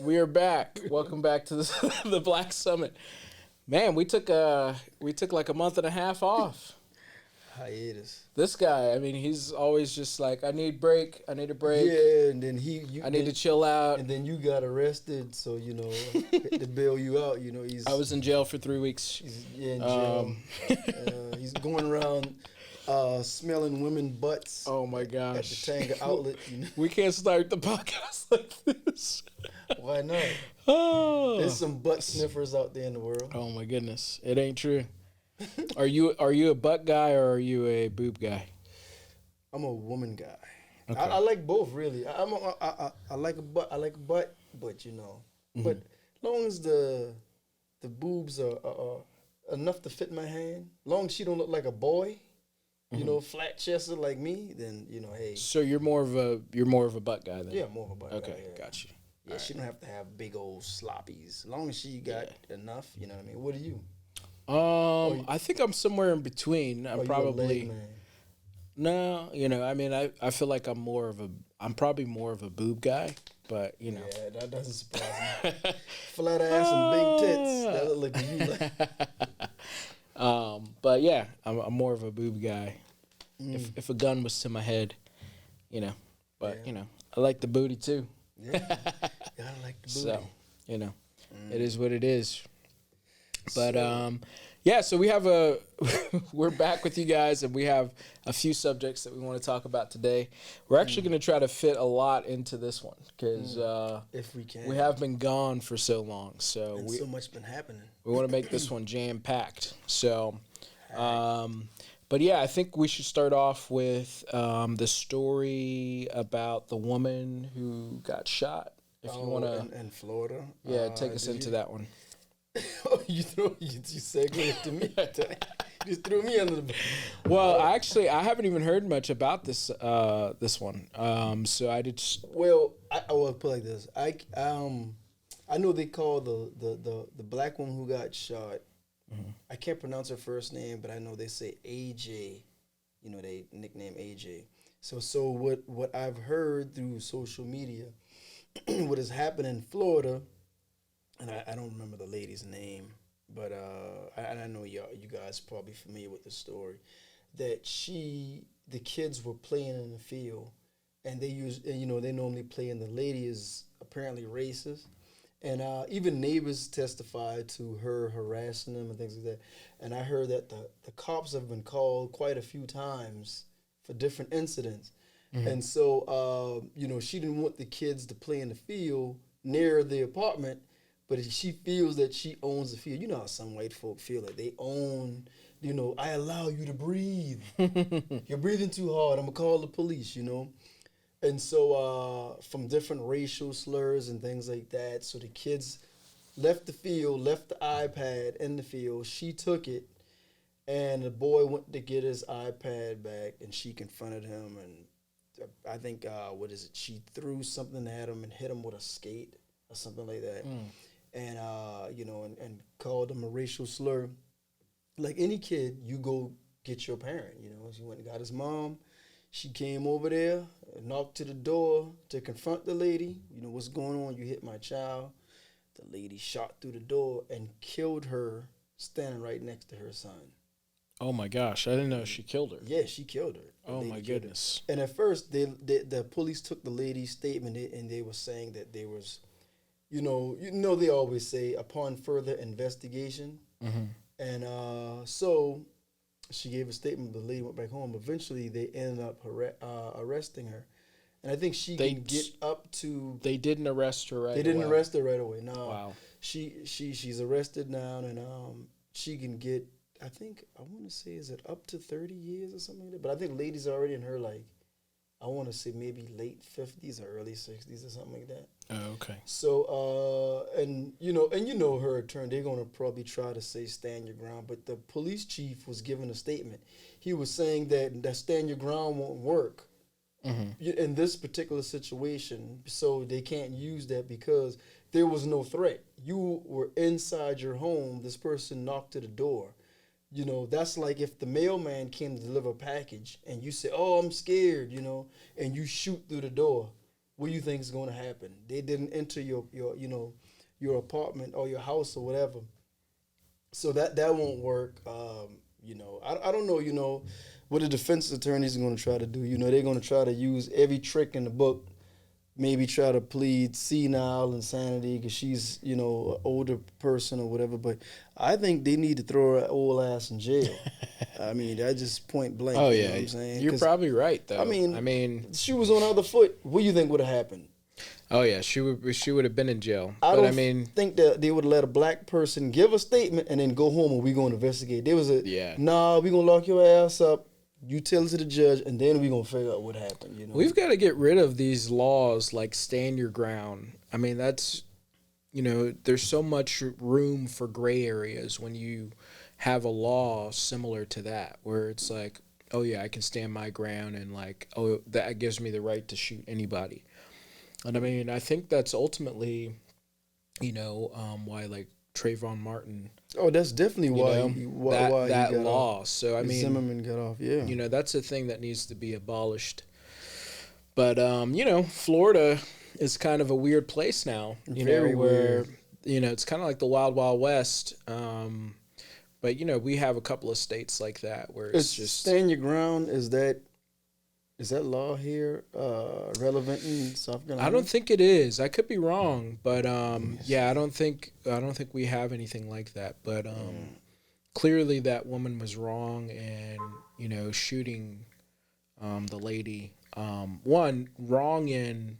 We are back. Welcome back to the Black Summit. Man, we took like a month and a half off. Hiatus. This guy, I mean, he's always just like, I need break. I need a break. Yeah, and then I need to chill out. and then you got arrested, so to bail you out. I was in jail for 3 weeks. he's in jail. He's going around smelling women butts Oh my at the gosh. Tanga outlet. We can't start the podcast like this. Why not? Oh. There's some butt sniffers out there in the world. Oh my goodness. It ain't true. Are you a butt guy or are you a boob guy? I'm a woman guy. Okay. I like both really. I like a butt. I like a butt, but but long as the boobs are enough to fit my hand, long as she don't look like a boy, flat chested like me, then hey. So you're more of a butt guy then? Yeah, more of a butt guy. Okay, Yeah. got you. Yeah, she don't have to have big old sloppies. As long as she got enough, you know what I mean. What are you? I think I'm somewhere in between. I'm Are you a probably leg man? no, I mean, I feel like I'm probably more of a boob guy, but Yeah, that doesn't surprise me. Flat ass and big tits. That look like you. But yeah, I'm more of a boob guy. Mm. If a gun was to my head, but Yeah. I like the booty too. Yeah, gotta like the booty. So, it is what it is. But yeah, so we have we're back with you guys, and we have a few subjects that we want to talk about today. We're actually going to try to fit a lot into this one because if we can, we have been gone for so long. So and so much been happening. we want to make this one jam packed. So, but yeah, I think we should start off with the story about the woman who got shot. If you want to, in Florida, yeah, take us into that one. Oh, you segued it to me. You just threw me under the bus. Well, I haven't even heard much about this one. So I did. Well, I will put it like this. I know they call the black woman who got shot. Mm-hmm. I can't pronounce her first name, but I know they say AJ. They nickname AJ. So what I've heard through social media, what has happened in Florida, and I don't remember the lady's name, but I know you guys probably familiar with the story, that the kids were playing in the field, and they normally play, and the lady is apparently racist, and even neighbors testified to her harassing them and things like that, and I heard that the cops have been called quite a few times for different incidents, and so she didn't want the kids to play in the field near the apartment. But she feels that she owns the field. You know how some white folk feel that they own, I allow you to breathe. You're breathing too hard. I'm going to call the police, And so from different racial slurs and things like that, so the kids left the field, left the iPad in the field. She took it, and the boy went to get his iPad back, and she confronted him. And I think, she threw something at him and hit him with a skate or something like that. And and called him a racial slur. Like any kid, you go get your parent. She went and got his mom. She came over there, knocked to the door to confront the lady. What's going on? You hit my child. The lady shot through the door and killed her, standing right next to her son. Oh my gosh, I didn't know she killed her. Yeah, she killed her. Oh my goodness. And at first, the police took the lady's statement and they were saying that there was. They always say upon further investigation. And so she gave a statement, the lady went back home. Eventually, they ended up arresting her. And I think she can get up to... They didn't arrest her right away. They didn't arrest her right away. No. Wow. She's arrested now, and she can get, I think, I want to say, is it up to 30 years or something like that? But I think ladies already in her, I want to say maybe late 50s or early 60s or something like that. Oh, okay. So, and her attorney, they're going to probably try to say stand your ground. But the police chief was giving a statement. He was saying that stand your ground won't work in this particular situation. So they can't use that because there was no threat. You were inside your home. This person knocked to the door. That's like if the mailman came to deliver a package and you say, oh, I'm scared, and you shoot through the door. what do you think is going to happen? They didn't enter your your apartment or your house or whatever. So that won't work. I don't know. What the defense attorneys are going to try to do. They're going to try to use every trick in the book. Maybe try to plead senile insanity because she's an older person or whatever. But I think they need to throw her old ass in jail. I mean, that's just point blank. Oh you yeah, know what I'm saying? you're probably right though. I mean, she was on the other foot. What do you think would have happened? Oh yeah, she would have been in jail. I But don't think that they would let a black person give a statement and then go home and we going to investigate. There was nah, we going to lock your ass up. You tell it to the judge, and then we going to figure out what happened. We've got to get rid of these laws like stand your ground. I mean, that's, there's so much room for gray areas when you have a law similar to that, where it's like, oh yeah, I can stand my ground, and like, oh, that gives me the right to shoot anybody. And I mean, I think that's ultimately, why like Trayvon Martin. Oh, that's definitely why that law. Off. So I mean, Zimmerman got off. Yeah, that's a thing that needs to be abolished. But Florida is kind of a weird place now. Very where weird. It's kind of like the Wild Wild West. But we have a couple of states like that where it's just stand your ground. Is that law here relevant in South Carolina? I don't think it is. I could be wrong, but I don't think we have anything like that. But clearly that woman was wrong, and shooting the lady. One, wrong in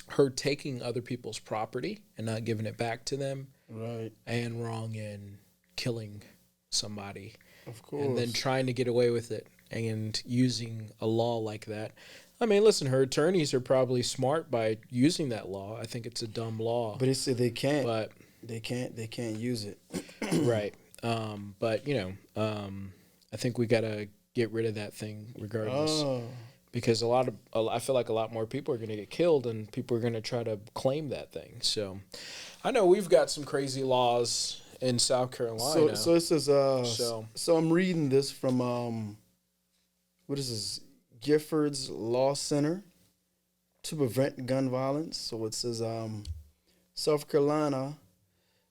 her taking other people's property and not giving it back to them. Right. And wrong in killing somebody. Of course. And then trying to get away with it. And using a law like that. I mean, listen, her attorneys are probably smart by using that law. I think it's a dumb law. But they say they can't. But they can't use it. Right. But I think we gotta get rid of that thing regardless. Because I feel like a lot more people are gonna get killed, and people are gonna try to claim that thing. So, I know we've got some crazy laws in South Carolina. So this is So I'm reading this from what is this? Giffords Law Center to Prevent Gun Violence. So it says South Carolina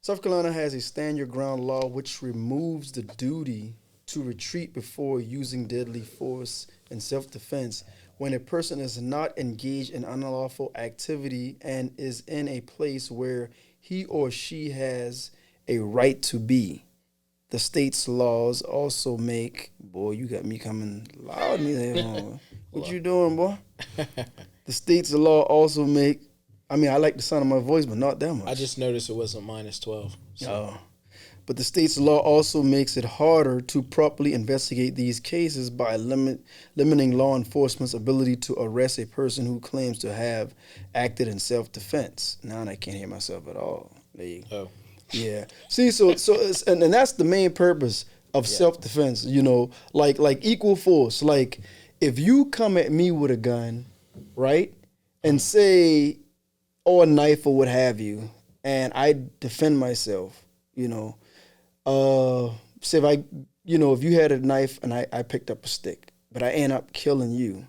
has a stand your ground law which removes the duty to retreat before using deadly force in self-defense when a person is not engaged in unlawful activity and is in a place where he or she has a right to be. The state's laws also make... Boy, you got me coming loud in here. What you doing, boy? The state's law also make... I mean, I like the sound of my voice, but not that much. I just noticed it wasn't -12. So. But the state's law also makes it harder to properly investigate these cases by limiting law enforcement's ability to arrest a person who claims to have acted in self-defense. Now I can't hear myself at all. There you go. Oh. Yeah. See, so it's, and that's the main purpose of self-defense, like equal force. Like if you come at me with a gun, right, and say, or a knife or what have you, and I defend myself, say if if you had a knife and I picked up a stick, but I end up killing you,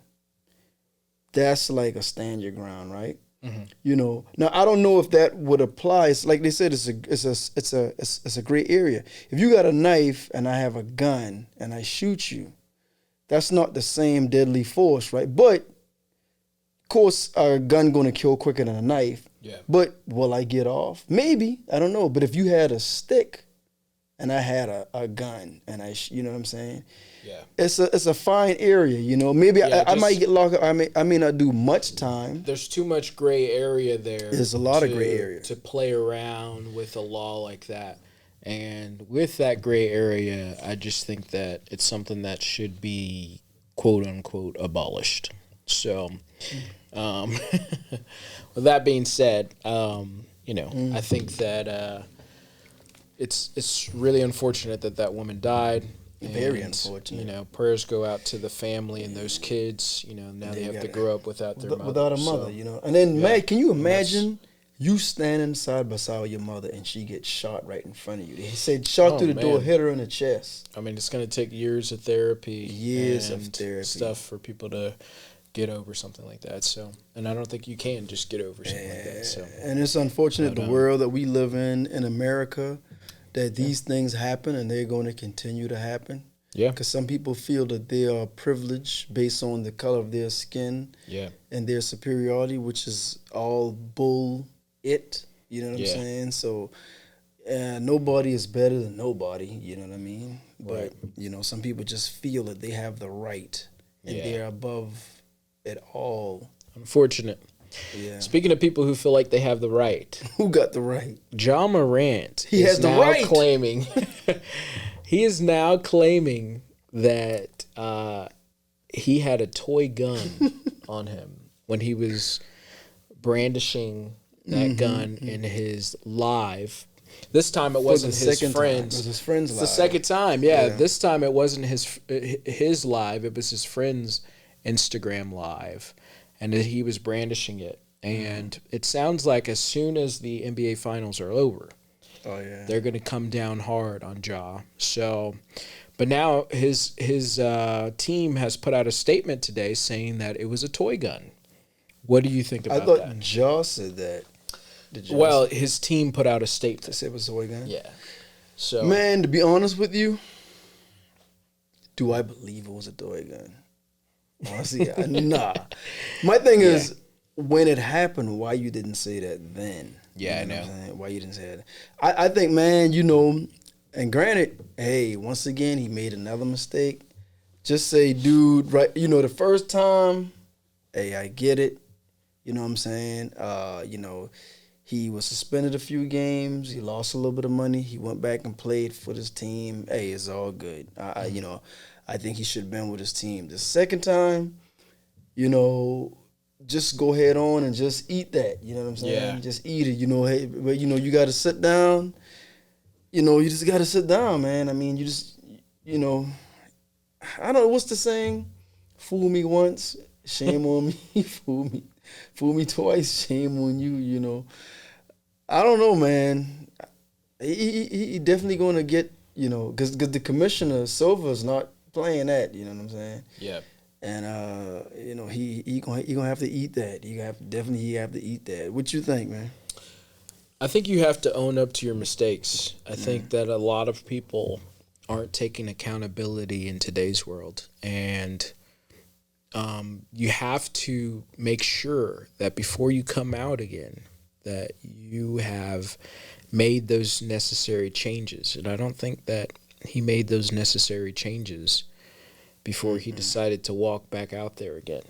that's like a stand your ground, right? Mm-hmm. Now I don't know if that would apply. It's like they said, it's a gray area. If you got a knife and I have a gun and I shoot you, that's not the same deadly force, right? But of course, a gun gonna kill quicker than a knife. Yeah. But will I get off? Maybe, I don't know. But if you had a stick and I had a gun and you know what I'm saying? Yeah. It's a fine area, Maybe I might get locked up. I may not do much time. There's too much gray area there. There's a lot of gray area to play around with a law like that. And with that gray area, I just think that it's something that should be quote unquote abolished. So, with that being said, I think that it's really unfortunate that woman died. Very unfortunate. Prayers go out to the family and those kids. Now they have to grow up without their mother. Without a mother, And then, man, can you imagine you standing side by side with your mother and she gets shot right in front of you? They said shot through the door, hit her in the chest. I mean, it's going to take years of therapy. Stuff for people to get over something like that. So, and I don't think you can just get over something like that. So, and it's unfortunate the world that we live in America, that these things happen and they're going to continue to happen. Yeah. Because some people feel that they are privileged based on the color of their skin. Yeah. And their superiority, which is all bull. You know what I'm saying? So nobody is better than nobody. You know what I mean? Right. But you know, some people just feel that they have the right and they're above it all. Unfortunate. Yeah. Speaking of people who feel like they have the right, who got the right? Ja Morant. He has the right. Claiming. He is now claiming that he had a toy gun on him when he was brandishing that gun in his live. This time it wasn't his friends. It was his friend's live. It's the second time, yeah. This time it wasn't his live. It was his friend's Instagram live, and he was brandishing it. And it sounds like as soon as the NBA Finals are over, they're going to come down hard on Ja. So, but now his team has put out a statement today saying that it was a toy gun. What do you think about that? I thought Ja said that. Well, his team put out a statement. They said it was a toy gun? Yeah. So, man, to be honest with you, do I believe it was a toy gun? Honestly, nah. My thing is, when it happened, why you didn't say that then? Yeah, you know I know. Why you didn't say that? I think, man, you know, and granted, hey, once again, he made another mistake. Just say, dude, right, you know, the first time, hey, I get it. You know what I'm saying? You know, he was suspended a few games. He lost a little bit of money. He went back and played for his team. Hey, it's all good. You know, I think he should have been with his team. The second time, you know, just go head on and just eat that. You know what I'm saying? Yeah. Just eat it. You know, hey, but you know, you got to sit down. You know, you just got to sit down, man. I mean, you just, you know, I don't know, what's the saying? Fool me once, shame on me. Fool me twice, shame on you. You know, I don't know, man. He definitely going to get, you know, because the commissioner Silva's not playing that. You know what I'm saying? Yeah. And you know, he gonna have to eat that. He have to eat that. What you think, man? I think you have to own up to your mistakes. I think that a lot of people aren't taking accountability in today's world, and you have to make sure that before you come out again, that you have made those necessary changes. And I don't think that he made those necessary changes before he decided to walk back out there again.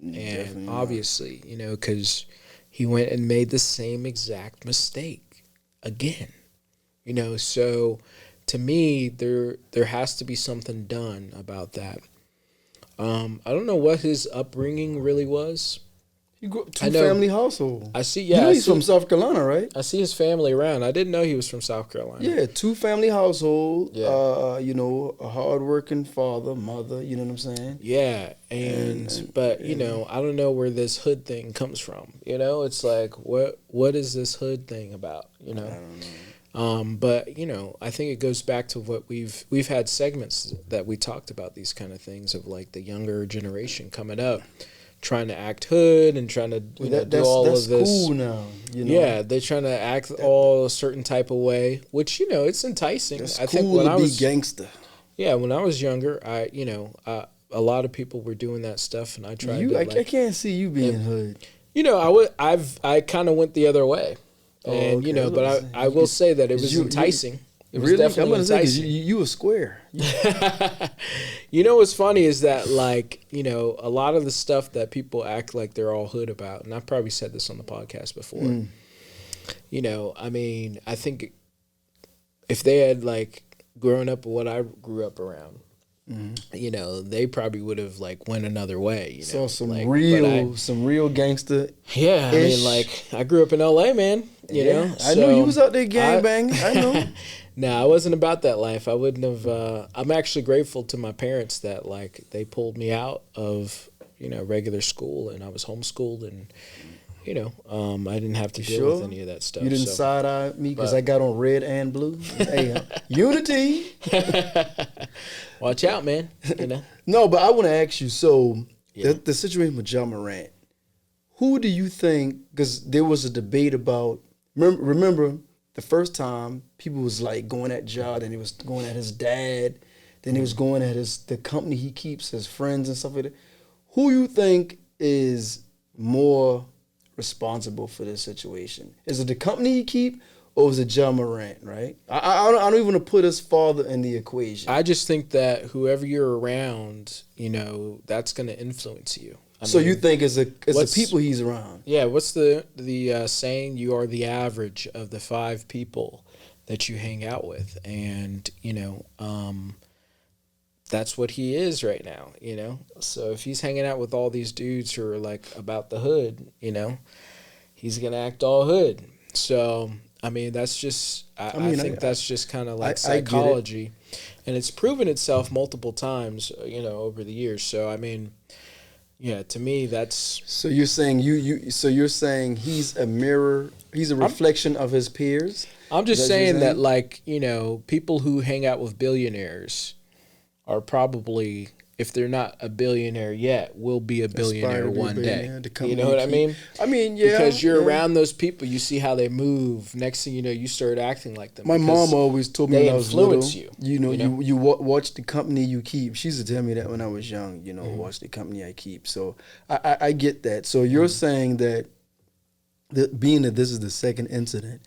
And obviously, you know, because he went and made the same exact mistake again. You know, so to me, there has to be something done about that. I don't know what his upbringing really was. He grew up two-family household. I see. Yeah, you know he's from South Carolina, right? I see his family around. I didn't know he was from South Carolina. Yeah, two-family household. Yeah. You know, a hard-working father, mother. You know what I'm saying? Yeah, but you know, I don't know where this hood thing comes from. You know, it's like what is this hood thing about? You know. I don't know. But you know, I think it goes back to what we've had segments that we talked about these kind of things of like the younger generation coming up, trying to act hood and trying to do all of this. That's cool now. You know? Yeah, they're trying to act all a certain type of way, which you know it's enticing. That's I cool think when to I was gangster. Yeah, when I was younger, a lot of people were doing that stuff, and I tried. I can't see you being hood. You know, I kind of went the other way. And okay. you know, but I will say that it was enticing. It was definitely enticing. You were square. You know what's funny is that, like, you know, a lot of the stuff that people act like they're all hood about, and I've probably said this on the podcast before. You know, I mean, I think if they had like grown up what I grew up around, you know, they probably would have like went another way. You know, so some real gangster. Yeah, I mean, like I grew up in LA, man. You know, I know you was out there gangbanging. I know. No, I wasn't about that life. I wouldn't have. I'm actually grateful to my parents that like they pulled me out of, you know, regular school, and I was homeschooled, and you know, I didn't have to deal with any of that stuff. You didn't side eye me because I got on red and blue. Hey, unity. Watch out, man. You know. No, but I want to ask you. So the situation with Ja Morant. Who do you think? Because there was a debate about. Remember the first time people was like going at Ja, then he was going at his dad, then he was going at the company he keeps, his friends and stuff like that. Who you think is more responsible for this situation? Is it the company he keep, or is it Ja Morant? Right? I don't even want to put his father in the equation. I just think that whoever you're around, that's going to influence you. So you think it's the people he's around? Yeah. What's the saying? You are the average of the 5 people that you hang out with, and that's what he is right now. So if he's hanging out with all these dudes who are like about the hood, he's gonna act all hood. So I mean, that's just I think that's just kind of like psychology, and it's proven itself multiple times, over the years. So I mean. Yeah, to me, that's. So you're saying So you're saying he's a mirror. He's a reflection of his peers. I'm just saying that, like, people who hang out with billionaires are probably, if they're not a billionaire yet, will be a billionaire one day. You know what I mean? I mean, yeah. Because you're around those people, you see how they move. Next thing you know, you start acting like them. My mom always told me when I was little, you. You watch the company you keep. She used to tell me that when I was young. Watch the company I keep. So I get that. So you're saying that, being that this is the second incident,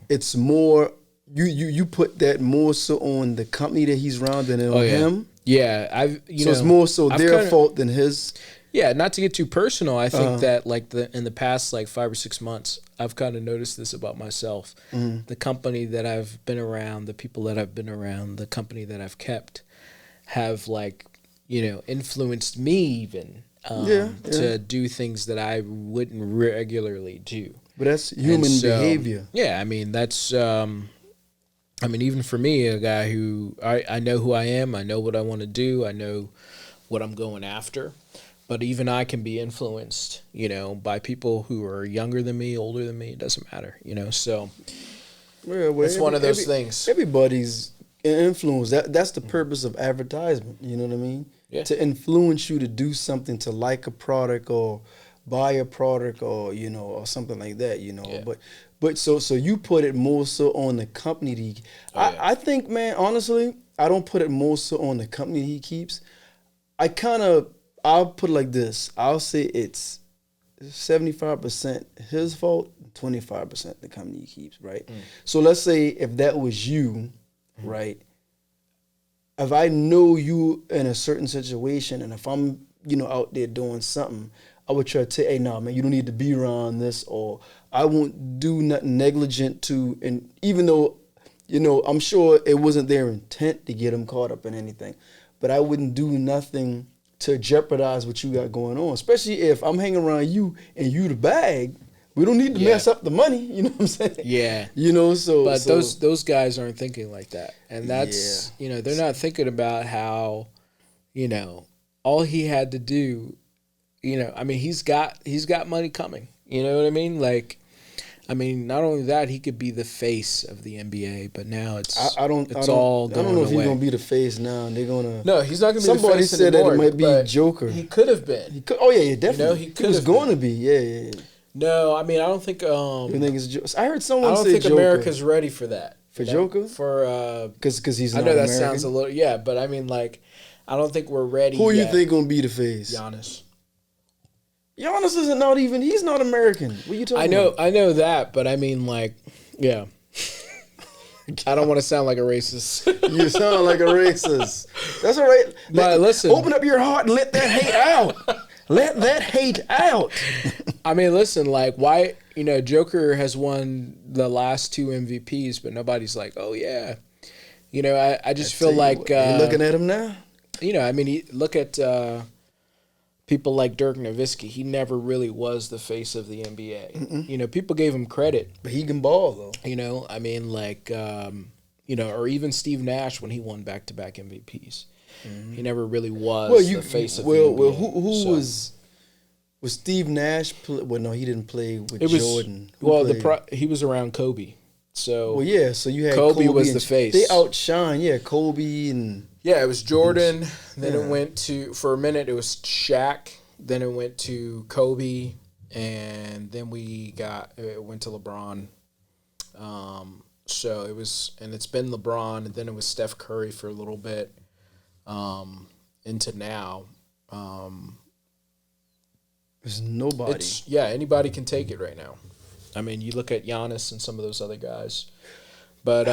it's more. You put that more so on the company that he's around than on him. Yeah, so it's more so their fault than his. Yeah, not to get too personal, I think that like in the past like 5 or 6 months, I've kind of noticed this about myself. The company that I've been around, the people that I've been around, the company that I've kept, have like influenced me even to do things that I wouldn't regularly do. But that's human behavior. Yeah, I mean that's. Even for me, a guy who I know who I am, I know what I want to do, I know what I'm going after, but even I can be influenced, by people who are younger than me, older than me. It doesn't matter, so it's one of those things. Everybody's influenced. That's the purpose of advertisement. You know what I mean? Yeah. To influence you to do something, to like a product or buy a product or or something like that. Yeah. But so you put it more so on the company. I think, man, honestly, I don't put it more so on the company he keeps. I'll put it like this. I'll say it's 75% his fault, 25% the company he keeps, right? So let's say if that was you, right? If I know you in a certain situation and if I'm, out there doing something, I would try to say, hey, nah, man, you don't need to be around this, or I won't do nothing negligent to, and even though, I'm sure it wasn't their intent to get them caught up in anything, but I wouldn't do nothing to jeopardize what you got going on, especially if I'm hanging around you and you the bag. We don't need to mess up the money, you know what I'm saying? Yeah. But those guys aren't thinking like that. And that's, they're not thinking about how, all he had to do, he's got money coming. You know what I mean? Like, not only that, he could be the face of the NBA, but now I don't know if he's gonna be the face now. They're gonna. No, he's not gonna be the face anymore. Somebody said that it might be Joker. He could have been. Definitely. He was going to be. Yeah. No, I don't think. You think it's Joker? I heard someone say Joker. I don't think America's ready for that. For Joker? Because he's not I know that American. sounds a little but I don't think we're ready. Who you think gonna be the face? Giannis. Giannis isn't not even. He's not American. What are you talking about? I know that, but yeah. I don't want to sound like a racist. You sound like a racist. That's all right. But listen, open up your heart and let that hate out. Let that hate out. Listen, why, Joker has won the last 2 MVPs, but nobody's like, oh yeah. I just feel like you looking at him now. Look at people like Dirk Nowitzki. He never really was the face of the NBA. People gave him credit, but he can ball though. Or even Steve Nash when he won back-to-back MVPs. He never really was the face of the NBA. Well, who was Steve Nash? No, he didn't play with Jordan. He was around Kobe. So so you had Kobe was the face. They outshine, Kobe and it was Jordan. Then it went to, for a minute it was Shaq. then it went to Kobe, and then it went to LeBron. So it's been LeBron, and then it was Steph Curry for a little bit, into now. There's nobody. Anybody can take it right now. I mean, you look at Giannis and some of those other guys, but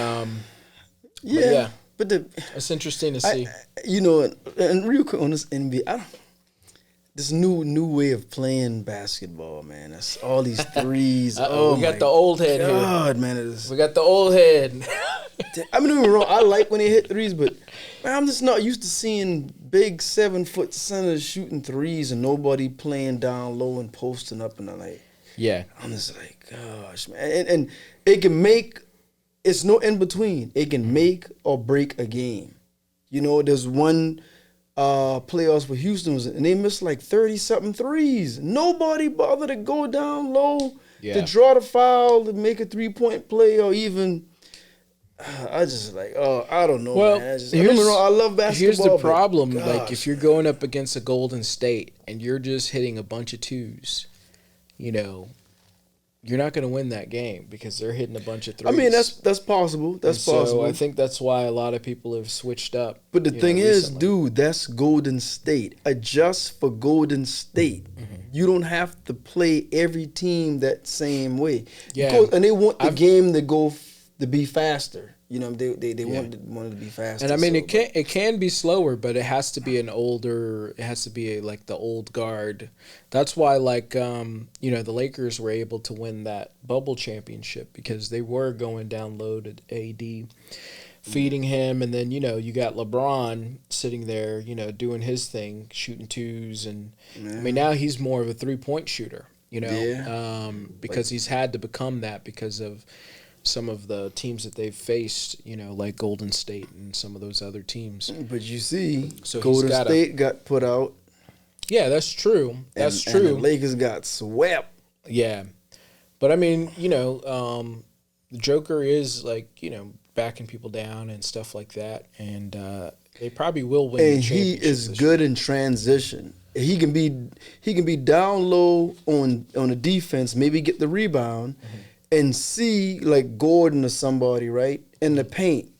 it's interesting to see. And real quick on this NBA, this new way of playing basketball, man. That's all these threes. We got the old head here. God, man, it is. We got the old head. I mean, don't get me wrong. I like when they hit threes, but man, I'm just not used to seeing big 7-foot centers shooting threes and nobody playing down low and posting up and Yeah. I'm just like, gosh, man. And it can make, it's no in between. It can make or break a game. There's one playoffs with Houston, and they missed like 30-something threes. Nobody bothered to go down low to draw the foul, to make a 3-point play, or even. I just I don't know, well, man. I love basketball. Here's the problem. Like, if you're going up against a Golden State and you're just hitting a bunch of twos, you're not going to win that game because they're hitting a bunch of threes. I mean, that's possible. That's possible. So I think that's why a lot of people have switched up. But the thing is, dude, that's Golden State. Adjust for Golden State. Mm-hmm. You don't have to play every team that same way. Yeah. And they want the game to be faster. They wanted to be faster. And I mean, it can be slower, but it has to be like the old guard. That's why, the Lakers were able to win that bubble championship because they were going down low to AD, feeding him, and then you got LeBron sitting there, doing his thing, shooting twos, and I mean now he's more of a 3-point shooter, because he's had to become that because of some of the teams that they've faced, like Golden State and some of those other teams. But you see, Golden State got put out. Yeah, that's true. That's true. And the Lakers got swept. Yeah. But, I mean, the Joker is, backing people down and stuff like that. And they probably will win the championship. And he is good in transition. He can be down low on the defense, maybe get the rebound, and see like Gordon or somebody, right, in the paint.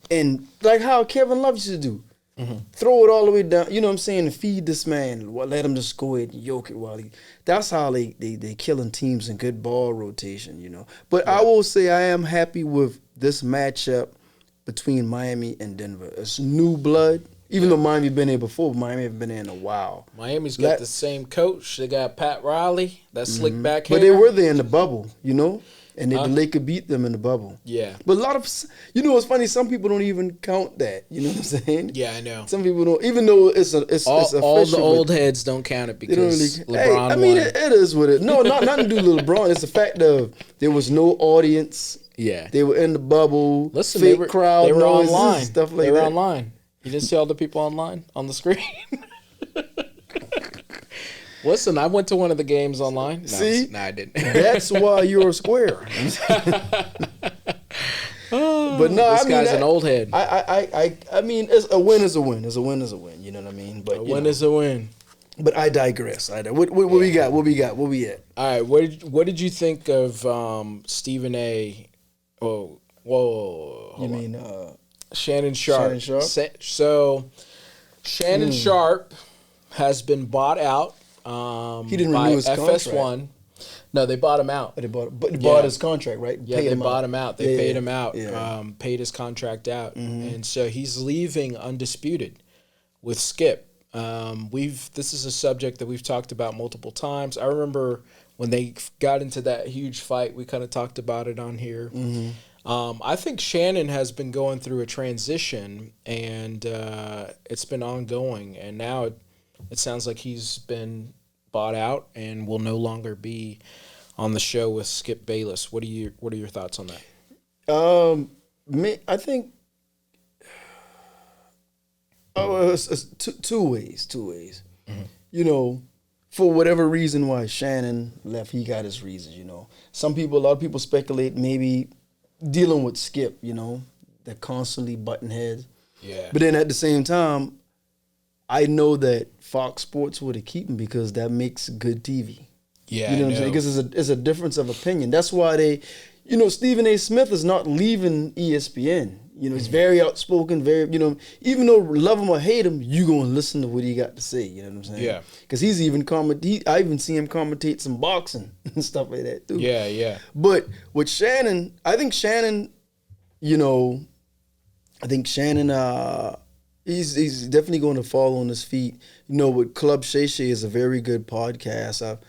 And like how Kevin Love used to do. Mm-hmm. Throw it all the way down, you know what I'm saying, and feed this man. Let him just go ahead and yoke it while that's how they killing teams in good ball rotation, But I will say I am happy with this matchup between Miami and Denver. It's new blood. Even though Miami been there before, Miami haven't been there in a while. Miami's got the same coach. They got Pat Riley, that slick back hair. But they were there in the bubble, And the Lakers beat them in the bubble. Yeah. But a lot of, it's funny, some people don't even count that. You know what I'm saying? Yeah, I know. Some people don't, even though it's official. All the old heads don't count it because LeBron won. It is what it. No, nothing to do with LeBron. It's the fact of there was no audience. Yeah. They were in the bubble. Listen, fake crowd. They were noises, online. Stuff like they were that. online. You didn't see all the people online on the screen? Listen, I went to one of the games online. No, I didn't. That's why you're a square. But no, this guy's an old head. I mean, a win is a win. A win is a win. You know what I mean? But a win is a win. But I digress. What we got? What we got? Where we at? All right. What did you think of Stephen A? Oh, whoa. You mean Shannon Sharp? Shannon Sharp. So Shannon Sharp has been bought out. He didn't renew his FS1. contract. No, they bought him out. They bought his contract, right? Yeah, they bought him out. They paid him out. Yeah. Paid his contract out, and so he's leaving undisputed with Skip. This is a subject that we've talked about multiple times. I remember when they got into that huge fight. We kind of talked about it on here. I think Shannon has been going through a transition, and it's been ongoing. And now it sounds like he's been bought out and will no longer be on the show with Skip Bayless. What are your thoughts on that? I think it's two ways. For whatever reason why Shannon left, he got his reasons. A lot of people speculate maybe dealing with Skip. They're constantly butting heads. Yeah. But then at the same time, I know that Fox Sports would have keep him because that makes good TV. Yeah, you know what I'm saying? Because it's a difference of opinion. That's why they, Stephen A. Smith is not leaving ESPN. He's very outspoken, very, even though love him or hate him, you gonna listen to what he got to say. You know what I'm saying? Yeah. Because he's even I even see him commentate some boxing and stuff like that too. Yeah, yeah. But with Shannon, I think Shannon, he's definitely going to fall on his feet. With Club Shay Shay is a very good podcast.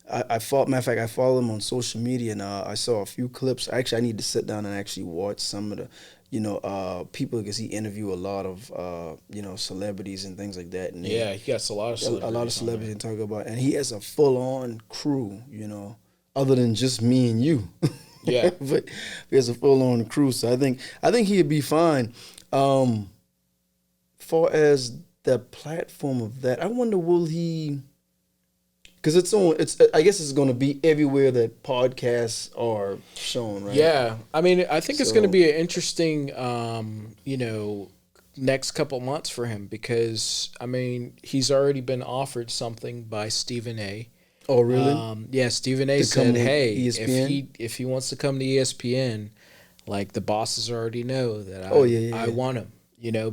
I follow him on social media, and I saw a few clips. Actually, I need to sit down and actually watch some of the, people, because he interview a lot of, celebrities and things like that. And he gets a lot of celebrities. A lot of celebrities and talk about, and he has a full-on crew, other than just me and you. Yeah, but he has a full-on crew, so I think he'd be fine. Far as the platform of that, I wonder, will he? Because I guess it's going to be everywhere that podcasts are shown, right? Yeah. I mean, I think it's going to be an interesting, next couple months for him because, I mean, he's already been offered something by Stephen A. Oh, really? Yeah, Stephen A. said, hey, if he wants to come to ESPN, like the bosses already know that I want him,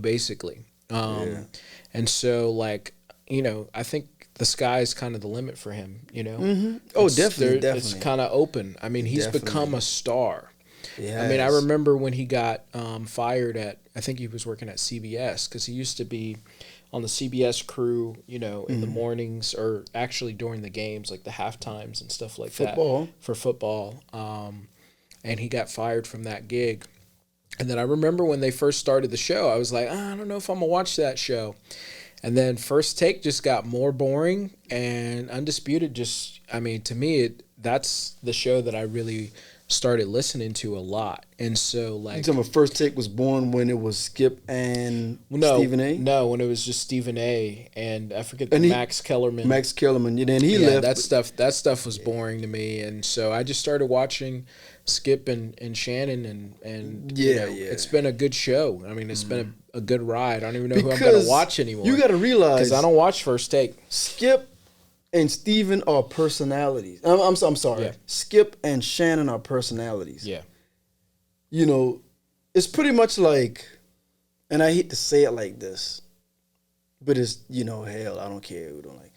basically. And so, like, I think the sky is kind of the limit for him, Mm-hmm. Oh, definitely. It's kind of open. I mean, he's become a star. Yeah. I mean, I remember when he got fired I think he was working at CBS because he used to be on the CBS crew, in the mornings or actually during the games, like the halftimes and stuff like that. For football. And he got fired from that gig. And then I remember when they first started the show, I was like, I don't know if I'm going to watch that show. And then First Take just got more boring, and Undisputed to me, that's the show that I really started listening to a lot. And so, like... You talking about First Take was born when it was Skip and Stephen A? No, when it was just Stephen A. and I forget Max Kellerman. Max Kellerman, and he left. That stuff was boring to me, and so I just started watching Skip and Shannon, and it's been a good show. I mean, it's been a good ride. I don't even know who I'm going to watch anymore. You got to realize... Because I don't watch First Take. Skip and Steven are personalities. I'm sorry. Yeah. Skip and Shannon are personalities. Yeah. It's pretty much like, and I hate to say it like this, but it's, hell, I don't care who don't like.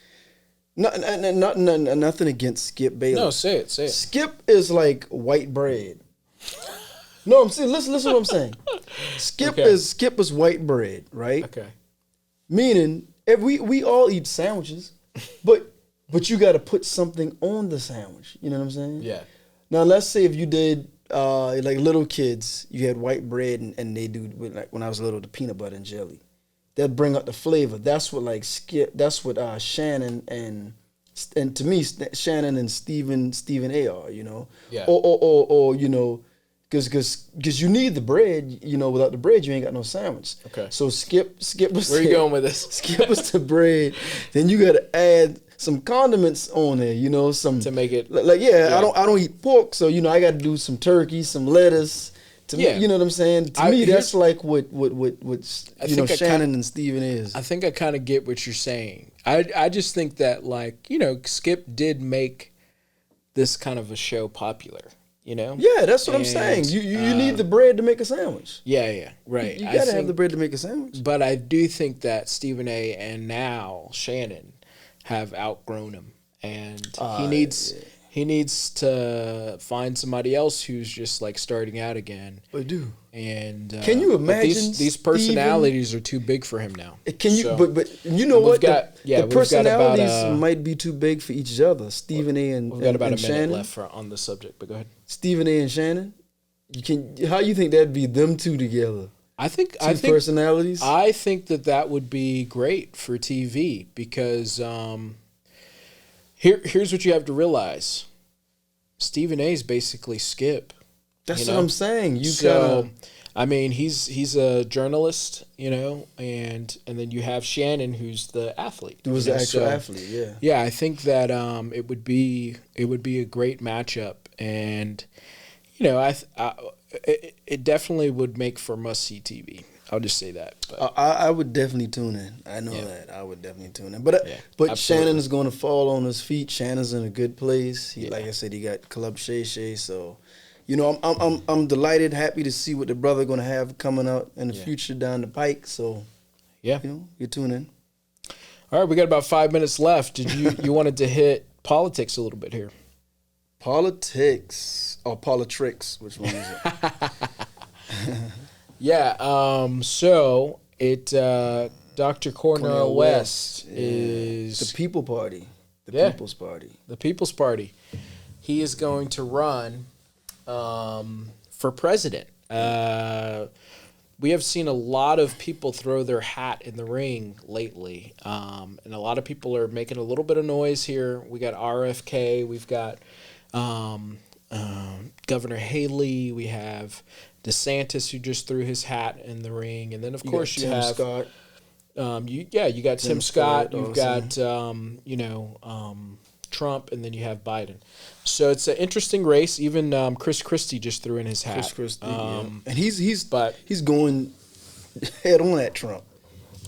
Nothing against Skip Bayless. No, say it. Skip is like white bread. No, I'm saying, listen what I'm saying. Skip is white bread, right? Okay. Meaning, we all eat sandwiches, but you got to put something on the sandwich. You know what I'm saying? Yeah. Now, let's say if you did, like little kids, you had white bread and they do, like when I was little, the peanut butter and jelly. They'll bring out the flavor. That's what Shannon and to me, Shannon and Stephen A are, Yeah. Or because you need the bread, without the bread, you ain't got no sandwich. Okay. So Skip was... Where are you going with this? Skip was the bread. Then you got to add some condiments on there, some... To make it... I don't eat pork, so, I got to do some turkey, some lettuce. You know what I'm saying? To me, that's like what Shannon and Steven is. I think I kind of get what you're saying. I just think that, like, Skip did make this kind of a show popular. Yeah, that's what I'm saying. You need the bread to make a sandwich. Yeah, right. You gotta have the bread to make a sandwich. But I do think that Stephen A. and now Shannon have outgrown him, and he needs to find somebody else who's just like starting out again. I do. And can you imagine these personalities are too big for him now? Can you? So, but you know what? The personalities might be too big for each other. Stephen A. and we've got about and a minute Shannon. left on the subject, but go ahead. Stephen A. and Shannon. How you think that'd be them two together? I think personalities. I think that would be great for TV because here's what you have to realize. Stephen A. is basically Skip. That's what I'm saying. I mean, he's a journalist, and then you have Shannon, who's the athlete. Who's the actual athlete? Yeah. Yeah, I think that it would be a great matchup, and you know, it definitely would make for must see TV. I'll just say that. But I would definitely tune in. I know that I would definitely tune in. But absolutely. Shannon is going to fall on his feet. Shannon's in a good place. He, like I said, he got Club Shay Shay. So, you know, I'm delighted, happy to see what the brother going to have coming out in the future down the pike. So, you know, you tune in. All right, we got about 5 minutes left. Did you wanted to hit politics a little bit here? Politics or politricks? Which one is it? Yeah. So Dr. Cornel West is the People Party, People's Party, the People's Party. He is going to run for president. We have seen a lot of people throw their hat in the ring lately, and a lot of people are making a little bit of noise here. We got RFK, we've got Governor Haley, we have DeSantis, who just threw his hat in the ring, and then of course you have Scott. You got Tim Scott, you've got Trump, and then you have Biden. So it's an interesting race. Even Chris Christie just threw in his hat. Chris Christie, and he's going head on at Trump.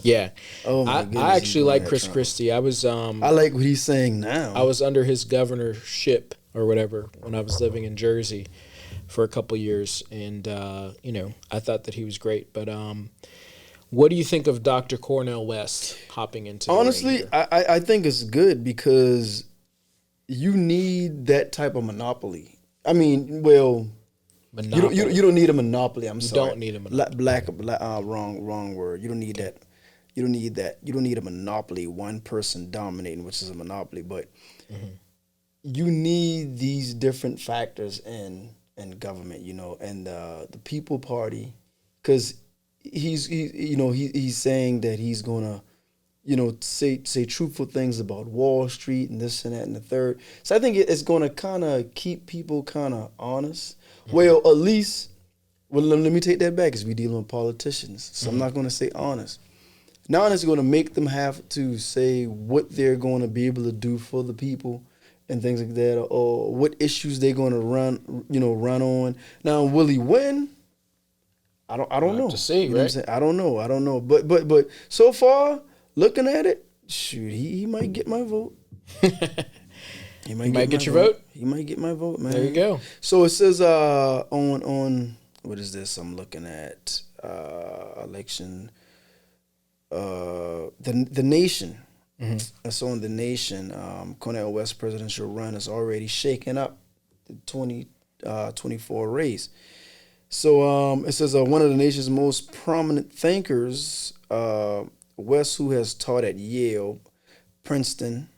Yeah. Oh my goodness, I actually like Chris Christie. I like what he's saying now. I was under his governorship or whatever when I was living in Jersey for a couple years, and I thought that he was great. But what do you think of Dr. Cornel West hopping into? Honestly, I think it's good because you need that type of monopoly. I mean, well, you don't need a monopoly. I'm sorry. You don't need a monopoly. Wrong word. You don't need that. You don't need that. You don't need a monopoly. One person dominating, which is a monopoly. But you need these different factors in government, and the People Party, because he's saying that he's gonna, say truthful things about Wall Street and this and that and the third. So I think it's gonna kind of keep people kind of honest. Well, at least, let me take that back, because we dealing with politicians. So I'm not gonna say honest. Now it's gonna make them have to say what they're gonna be able to do for the people and things like that, or what issues they're going to run on. Now, will he win? I don't know. To see, you know right? what I'm saying? I don't know. But so far, looking at it, shoot, he might get my vote. He might get your vote. He might get my vote, man. There you go. So it says on what is this? I'm looking at election. The Nation. So on The Nation, Cornel West presidential run is already shaking up the 2024 race. So it says one of the nation's most prominent thinkers, West, who has taught at Yale, Princeton,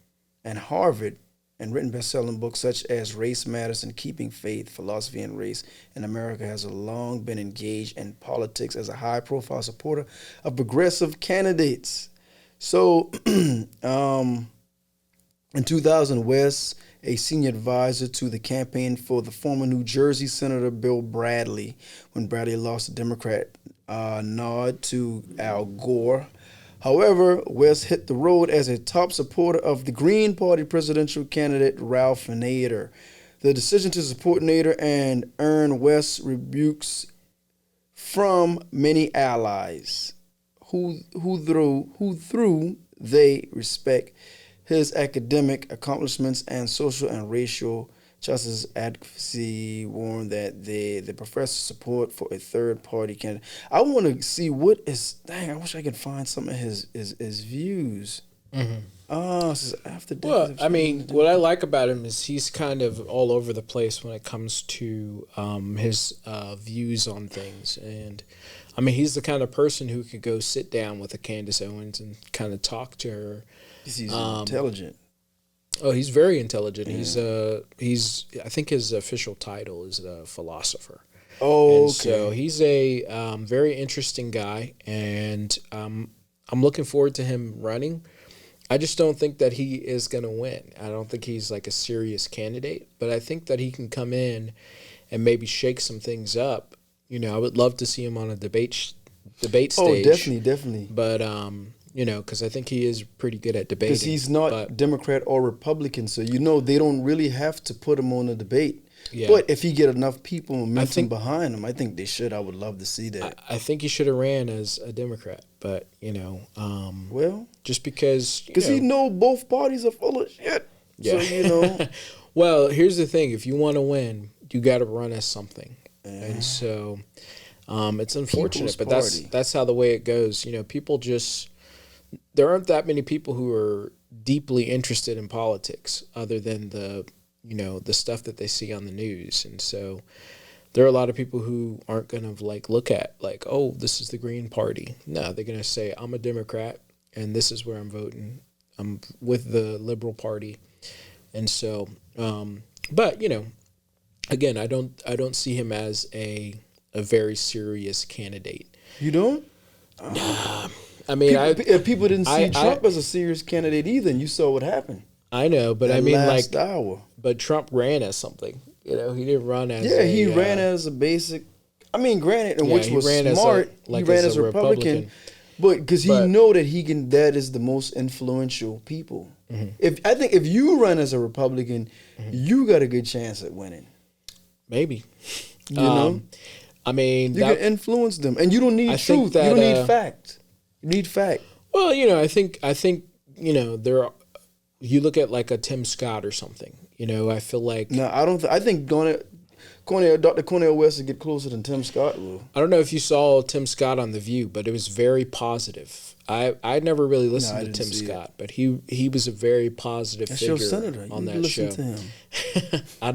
and Harvard, and written best-selling books such as Race Matters and Keeping Faith, Philosophy and Race in America, has long been engaged in politics as a high-profile supporter of progressive candidates. So, in 2000, West, a senior advisor to the campaign for the former New Jersey Senator Bill Bradley, when Bradley lost the Democrat nod to Al Gore. However, West hit the road as a top supporter of the Green Party presidential candidate Ralph Nader. The decision to support Nader and earn West rebukes from many allies, who through they respect his academic accomplishments and social and racial justice advocacy, warned that the professor support for a third party candidate. I want to see what is. Dang, I wish I could find some of his views. This is after. Well, I mean, what I like about him is he's kind of all over the place when it comes to his views on things. And I mean, he's the kind of person who could go sit down with a Candace Owens and kind of talk to her. He's intelligent. Oh, he's very intelligent. Yeah. He's I think his official title is a philosopher. Oh, and so he's a very interesting guy, and I'm looking forward to him running. I just don't think that he is going to win. I don't think he's like a serious candidate, but I think that he can come in and maybe shake some things up. You know, I would love to see him on a debate stage. Oh, definitely. But you know, because I think he is pretty good at debating. Because he's not Democrat or Republican, so they don't really have to put him on a debate. Yeah. But if he get enough people momentum think- behind him, I think they should. I would love to see that. I think he should have ran as a Democrat, but Well, just because he know both parties are full of shit. Yeah. So Well, here's the thing: if you want to win, you got to run as something, and so it's unfortunate, People's but Party. that's how the way it goes. People just there aren't that many people who are deeply interested in politics, other than the stuff that they see on the news, and so there are a lot of people who aren't gonna look at oh, this is the Green Party. No, they're gonna say I'm a Democrat, and this is where I'm voting. I'm with the Liberal Party. And so, but again, I don't see him as a very serious candidate. You don't? Nah, I mean, people didn't see Trump as a serious candidate either, and you saw what happened. I know, but That I mean, last hour. but Trump ran as something. He didn't run as he ran as a basic. I mean, granted, and which was ran smart. He ran as a Republican. But because he know that he can, that is the most influential people. Mm-hmm. I think if you run as a Republican, you got a good chance at winning. Maybe. You know? I mean, you can influence them, and you don't need truth. You don't need fact. You need fact. Well, I think there are. You look at a Tim Scott or something. I feel like no, I don't. I think Dr. Cornel West would get closer than Tim Scott will. I don't know if you saw Tim Scott on The View, but it was very positive. I never really listened to Tim Scott, but he was a very positive figure your senator. on you that show. To him. I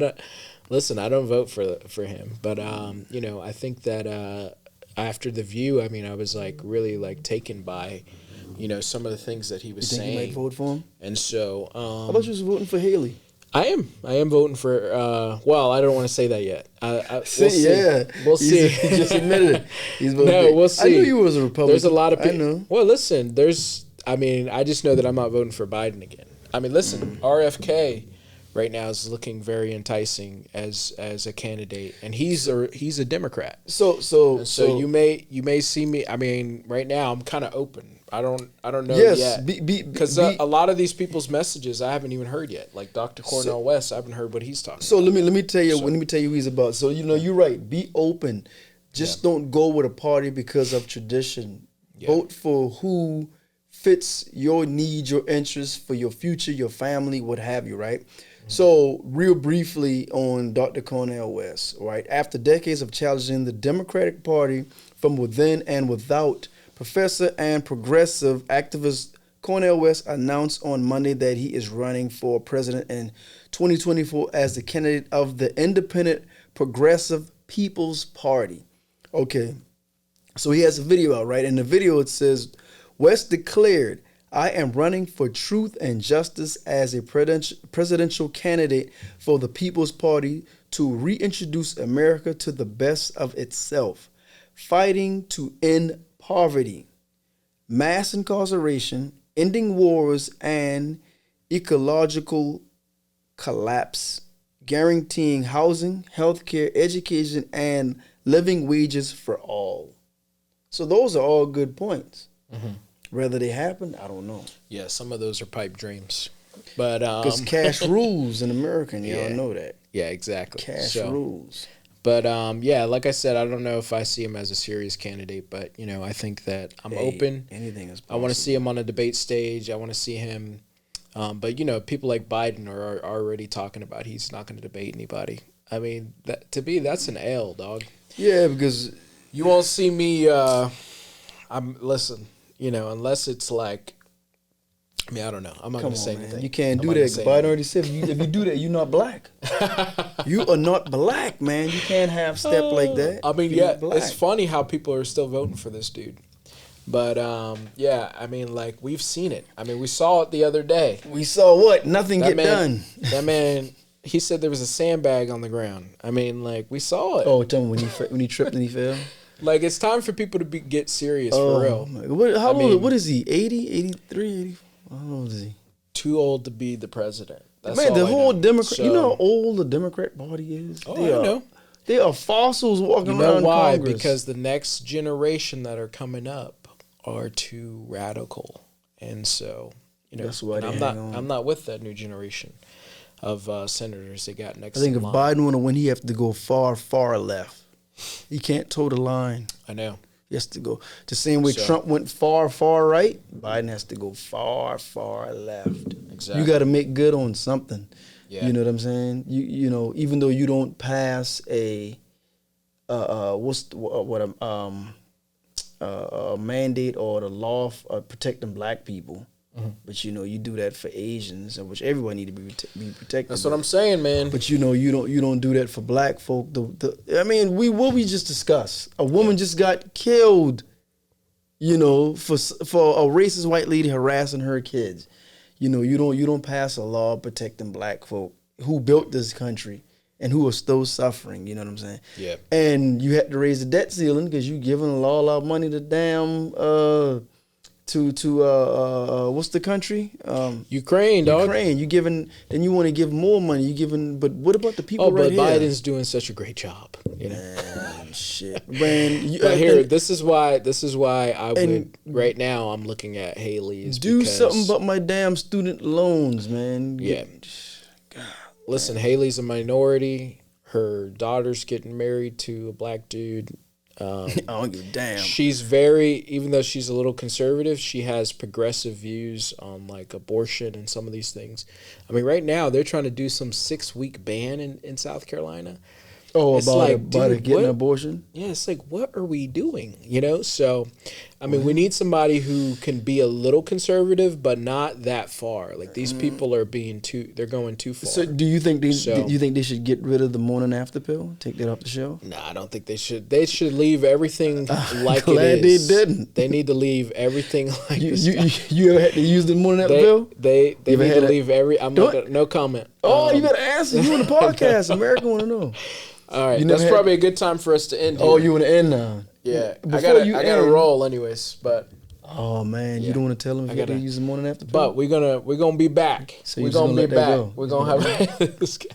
don't vote for him, but I think that after The View, I mean, I was really taken by some of the things that he was saying. You might vote for him? And so how about you was voting for Haley? I am voting for. Well, I don't want to say that yet. We'll see. Yeah, we'll see. He just admitted it. He's voting. No, we'll see. I knew you was a Republican. There's a lot of people. I know. Well, listen. I just know that I'm not voting for Biden again. I mean, listen. RFK right now is looking very enticing as a candidate, and he's a Democrat. So you may see me. I mean, right now I'm kind of open. I don't know yet because a lot of these people's messages I haven't even heard yet. Like Dr. Cornel West, I haven't heard what he's talking. So about. let me tell you who he's about. So you're right. Be open. Just don't go with a party because of tradition. Yeah. Vote for who fits your needs, your interests, for your future, your family, what have you. Right. Mm-hmm. So real briefly on Dr. Cornel West. Right. After decades of challenging the Democratic Party from within and without, Professor and progressive activist Cornel West announced on Monday that he is running for president in 2024 as the candidate of the Independent Progressive People's Party. Okay, so he has a video out, right? In the video it says, West declared, I am running for truth and justice as a presidential candidate for the People's Party to reintroduce America to the best of itself, fighting to end poverty, mass incarceration, ending wars, and ecological collapse, guaranteeing housing, healthcare, education, and living wages for all. So those are all good points. Mm-hmm. Whether they happen, I don't know. Yeah, some of those are pipe dreams. But because cash rules in America, and y'all know that. Yeah, exactly. Cash rules. But yeah, like I said, I don't know if I see him as a serious candidate, but I think that I'm open. Anything is possible. I want to see him on a debate stage. I want to see him. But people like Biden are already talking about he's not going to debate anybody. I mean, that's an L, dog. Yeah, because you won't see me. Unless it's like. I mean, I don't know. I'm not going to say anything. You can't do that. Biden already said, if you do that, you're not black. You are not black, man. You can't have step like that. I mean, it's funny how people are still voting for this dude. But, I mean, we've seen it. I mean, we saw it the other day. We saw what? Nothing get done. That man, he said there was a sandbag on the ground. I mean, we saw it. Oh, tell me when he tripped and he fell? It's time for people to get serious for real. How old? What is he, 80, 83, 84? How old is he? Too old to be the president. That's man, the whole Democrat. So, you know how old the Democrat Party is? Oh, I know. They are fossils walking around. You know why? Congress. Because the next generation that are coming up are too radical, and so that's why I'm not with that new generation. senators they got next. I think in if line. Biden want to win, he have to go far, far left. He can't toe the line. I know. He has to go the same way So- Trump went far, far right. Biden has to go far, far left. Exactly. You got to make good on something. Yeah. You know what I'm saying? You know, even though you don't pass a mandate or the law of protecting black people, but you know you do that for Asians, of which everyone need to be protected. That's what I'm saying, man. But you know you don't do that for black folk. I mean, what we just discussed. A woman just got killed, you know, for a racist white lady harassing her kids. You know, you don't pass a law protecting black folk who built this country and who are still suffering. You know what I'm saying? Yeah. And you had to raise the debt ceiling because you giving all our money to damn to what's the country? Ukraine, dog. Ukraine. You giving, then you want to give more money. You giving, but what about the people Oh, right but here? Biden's doing such a great job. You know. Man, shit, man. But here, this is why I would and- right now. I'm looking at Haley's. Do because, something about my damn student loans, man. Yeah. Listen, Haley's a minority. Her daughter's getting married to a black dude. I don't give a damn. She's very, even though she's a little conservative, she has progressive views on like abortion and some of these things. I mean, right now they're trying to do some 6-week ban in South Carolina. Oh, It's about like, about dude, getting what? an abortion? Yeah, it's like, what are we doing? You know? So, I mean, we need somebody who can be a little conservative, but not that far. Like, these people are they're going too far. So, do you think they So- you think they should get rid of the morning after pill? Take that off the shelf? No, I don't think they should. They should leave everything like glad it is. they didn't. They need to leave everything like You, this. you ever had to use the morning after They pill? they You ever need had to a- leave every. I'm Don't- not gonna, no comment. Oh, you better answer. You on the podcast. America want to know. All right, you that's never had- probably a good time for us to end. Oh, here. you want to end now? Yeah, I Before gotta you I gotta end- roll anyways, but. Oh man, Yeah. you don't want to tell them if I you got to gotta- use the morning after pill? But we're gonna be back. So we're you're just gonna be gonna let that back. go? We're gonna have this guy.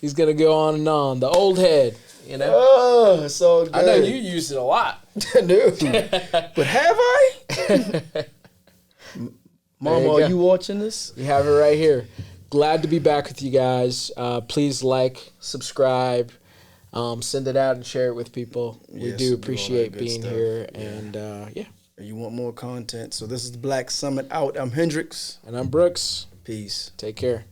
He's gonna go on and on. The old head, you know. Oh, so good. I know you used it a lot. Dude. But have I? Mama, you are go. you watching this? We have it right here. Glad to be back with you guys. Please like, subscribe, send it out and share it with people. We Yes, do do all appreciate that good being stuff. here, Yeah. and yeah. You want more content? So this is the Black Summit out. I'm Hendrix. And I'm Brooks. Peace. Take care.